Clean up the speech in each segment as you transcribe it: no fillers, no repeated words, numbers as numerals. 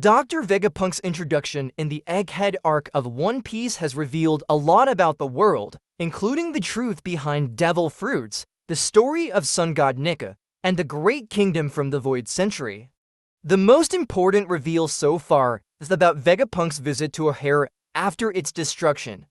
Dr. Vegapunk's introduction in the Egghead arc of One Piece has revealed a lot about the world, including the truth behind devil fruits, the story of Sun God Nika, and the Great Kingdom from the Void Century. The most important reveal so far is about Vegapunk's visit to Ohara after its destruction.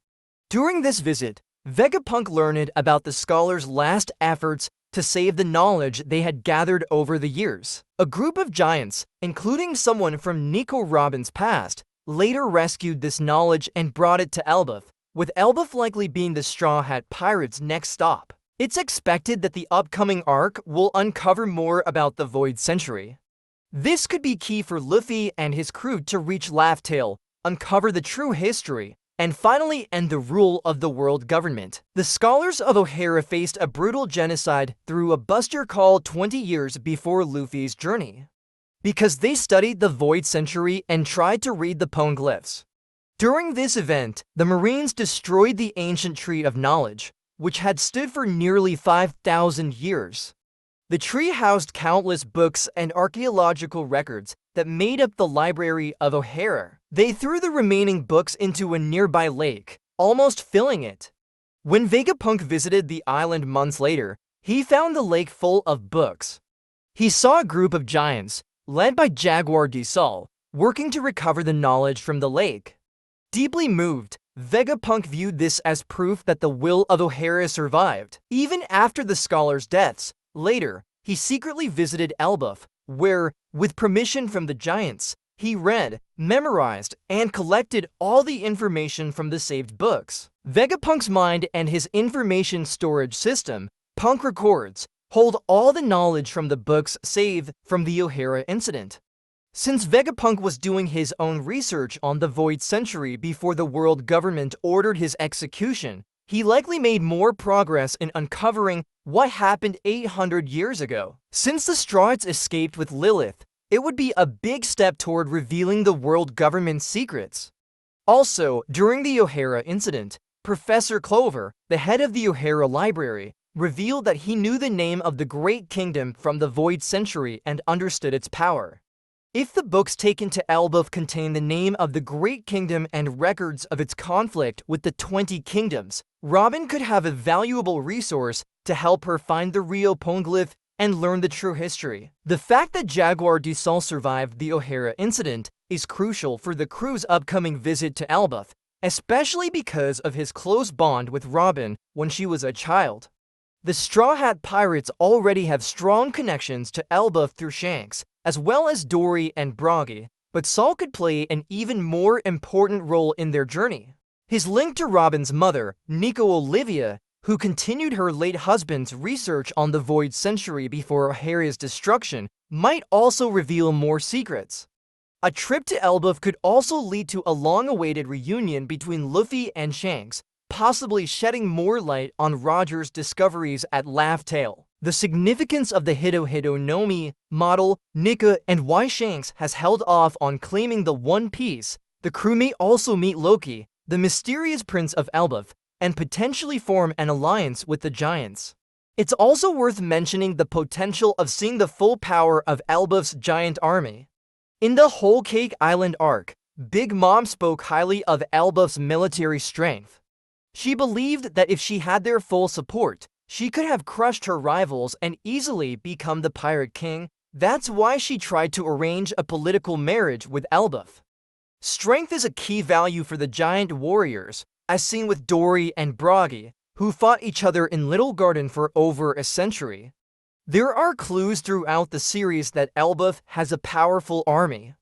During this visit, Vegapunk learned about the scholars' last efforts to save the knowledge they had gathered over the years. A group of giants, including someone from Nico Robin's past, later rescued this knowledge and brought it to Elbaf, with Elbaf likely being the Straw Hat Pirates' next stop. It's expected that the upcoming arc will uncover more about the Void Century. This could be key for Luffy and his crew to reach Laugh Tale, uncover the true history, and finally end the rule of the world government. The scholars of Ohara faced a brutal genocide through a Buster Call 20 years before Luffy's journey, because they studied the Void Century and tried to read the poneglyphs. During this event, the Marines destroyed the ancient Tree of Knowledge, which had stood for nearly 5,000 years. The tree housed countless books and archaeological records that made up the library of Ohara. They threw the remaining books into a nearby lake, almost filling it. When Vegapunk visited the island months later, he found the lake full of books. He saw a group of giants, led by Jaguar di Sol, working to recover the knowledge from the lake. Deeply moved, Vegapunk viewed this as proof that the will of Ohara survived. Even after the scholars' deaths, later, he secretly visited Elbaf, where, with permission from the giants, he read, memorized, and collected all the information from the saved books. Vegapunk's mind and his information storage system, Punk Records, hold all the knowledge from the books saved from the Ohara incident. Since Vegapunk was doing his own research on the Void Century before the world government ordered his execution, he likely made more progress in uncovering what happened 800 years ago. Since the Straw Hats escaped with Lilith, it would be a big step toward revealing the world government's secrets. Also, during the Ohara incident, Professor Clover, the head of the Ohara Library, revealed that he knew the name of the Great Kingdom from the Void Century and understood its power. If the books taken to Elbaf contain the name of the Great Kingdom and records of its conflict with the 20 kingdoms, Robin could have a valuable resource to help her find the Rio Poneglyph and learn the true history. The fact that Jaguar di Sol survived the Ohara incident is crucial for the crew's upcoming visit to Elbaf, especially because of his close bond with Robin when she was a child. The Straw Hat Pirates already have strong connections to Elbaf through Shanks, as well as Dory and Broggy, but Sol could play an even more important role in their journey. His link to Robin's mother, Nico Olivia, who continued her late husband's research on the Void Century before Ohara's destruction, might also reveal more secrets. A trip to Elbaf could also lead to a long-awaited reunion between Luffy and Shanks, possibly shedding more light on Roger's discoveries at Laugh Tale. The significance of the Hito Hito no Mi model, Nika, and why Shanks has held off on claiming the One Piece. The crew may also meet Loki, the mysterious prince of Elbaf, and potentially form an alliance with the giants. It's also worth mentioning the potential of seeing the full power of Elbaf's giant army. In the Whole Cake Island arc, Big Mom spoke highly of Elbaf's military strength. She believed that if she had their full support, she could have crushed her rivals and easily become the Pirate King. That's why she tried to arrange a political marriage with Elbaf. Strength is a key value for the giant warriors, as seen with Dory and Broggy, who fought each other in Little Garden for over a century. There are clues throughout the series that Elbaf has a powerful army.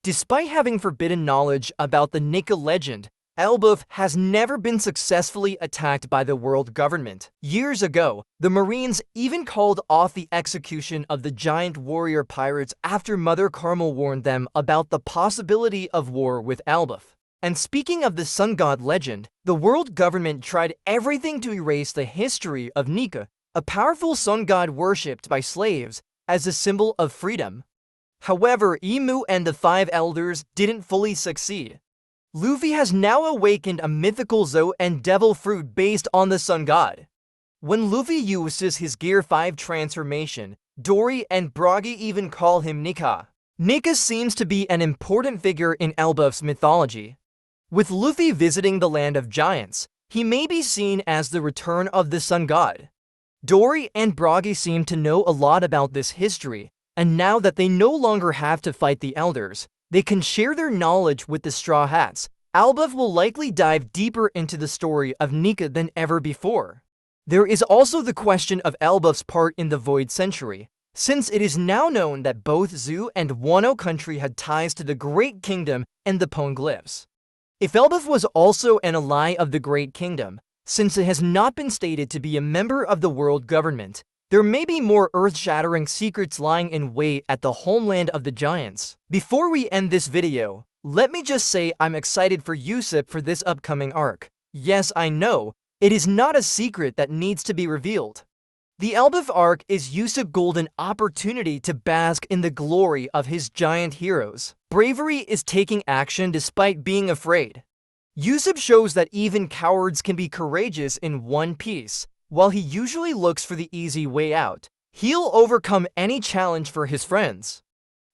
Despite having forbidden knowledge about the Nika legend, Elbaf has never been successfully attacked by the world government. Years ago, the Marines even called off the execution of the giant warrior pirates after Mother Carmel warned them about the possibility of war with Elbaf. And speaking of the Sun God legend, the world government tried everything to erase the history of Nika, a powerful sun god worshipped by slaves, as a symbol of freedom. However, Emu and the Five Elders didn't fully succeed. Luffy has now awakened a mythical Zo and Devil Fruit based on the Sun God. When Luffy uses his Gear 5 transformation, Dory and Broggy even call him Nika. Nika seems to be an important figure in Elbaf's mythology. With Luffy visiting the land of giants, he may be seen as the return of the Sun God. Dory and Bragi seem to know a lot about this history, and now that they no longer have to fight the elders, they can share their knowledge with the Straw Hats. Elbaf will likely dive deeper into the story of Nika than ever before. There is also the question of Elbaf's part in the Void Century, since it is now known that both Zu and Wano country had ties to the Great Kingdom and the Poneglyphs. If Elbaf was also an ally of the Great Kingdom, since it has not been stated to be a member of the world government, there may be more earth-shattering secrets lying in wait at the homeland of the giants. Before we end this video, let me just say I'm excited for Usopp for this upcoming arc. Yes, I know, it is not a secret that needs to be revealed. The Elbaf arc is Usopp's golden opportunity to bask in the glory of his giant heroes. Bravery is taking action despite being afraid. Usopp shows that even cowards can be courageous in One Piece. While he usually looks for the easy way out, he'll overcome any challenge for his friends.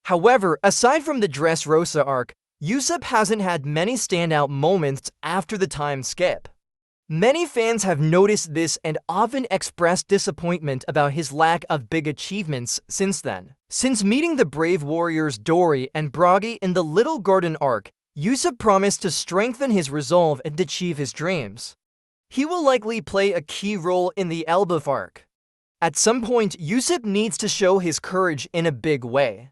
However, aside from the Dressrosa arc, Usopp hasn't had many standout moments after the time skip. Many fans have noticed this and often expressed disappointment about his lack of big achievements since then. Since meeting the brave warriors Dory and Bragi in the Little Garden arc, Usopp promised to strengthen his resolve and achieve his dreams. He will likely play a key role in the Elbaf arc. At some point, Usopp needs to show his courage in a big way.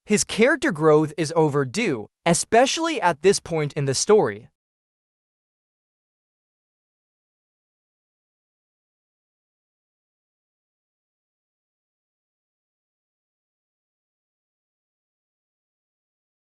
His character growth is overdue, especially at this point in the story.